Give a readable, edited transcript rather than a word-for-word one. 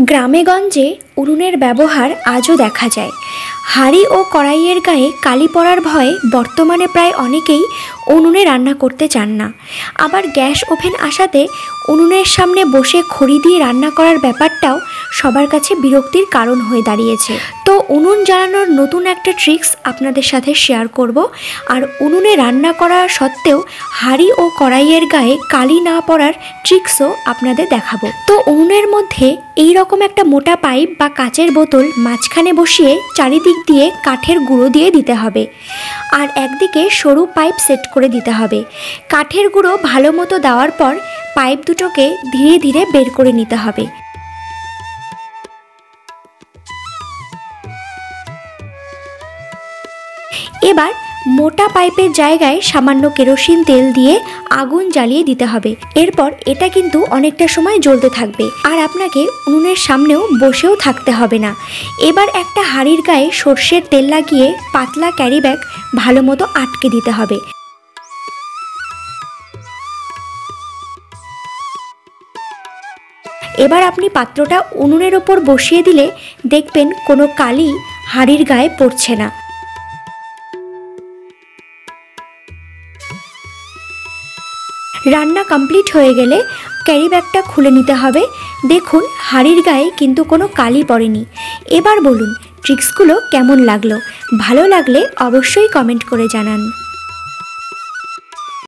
গ্রামেগঞ্জে উনুনের ব্যবহার আজও দেখা যায়। হাঁড়ি ও কড়াইয়ের গায়ে কালি পড়ার ভয়ে বর্তমানে প্রায় অনেকেই উনুনে রান্না করতে চান না। আবার গ্যাস ওভেন আসাতে উনুনের সামনে বসে খড়ি দিয়ে রান্না করার ব্যাপারটাও সবার কাছে বিরক্তির কারণ হয়ে দাঁড়িয়েছে। তো উনুন জ্বালানোর নতুন একটা ট্রিক্স আপনাদের সাথে শেয়ার করব, আর উনুনে রান্না করা সত্ত্বেও হাঁড়ি ও কড়াইয়ের গায়ে কালি না পড়ার ট্রিক্সও আপনাদের দেখাবো। তো উনুনের মধ্যে এই রকম একটা মোটা পাইপ বা কাচের বোতল মাঝখানে বসিয়ে চারিদিক দিয়ে কাঠের গুঁড়ো দিয়ে দিতে হবে, আর একদিকে সরু পাইপ সেট করে দিতে হবে। কাঠের গুঁড়ো ভালো মতো দেওয়ার পর পাইপ দুটোকে ধীরে ধীরে বের করে নিতে হবে। এবার মোটা পাইপের জায়গায় সামান্য কেরোসিন তেল দিয়ে আগুন জ্বালিয়ে দিতে হবে। এরপর এটা কিন্তু অনেকটা সময় জ্বলতে থাকবে, আর আপনাকে উনুনের সামনেও বসেও থাকতে হবে না। এবার একটা হাঁড়ির গায়ে সর্ষের তেল লাগিয়ে পাতলা ক্যারি ব্যাগ ভালো মতো আটকে দিতে হবে। এবার আপনি পাত্রটা উনুনের ওপর বসিয়ে দিলে দেখবেন কোনো কালি হাঁড়ির গায়ে পড়ছে না। রান্না কমপ্লিট হয়ে গেলে ক্যারি ব্যাগটা খুলে নিতে হবে। দেখুন হাঁড়ির গায়ে কিন্তু কোনো কালি পড়েনি। এবার বলুন ট্রিক্সগুলো কেমন লাগলো? ভালো লাগলে অবশ্যই কমেন্ট করে জানান।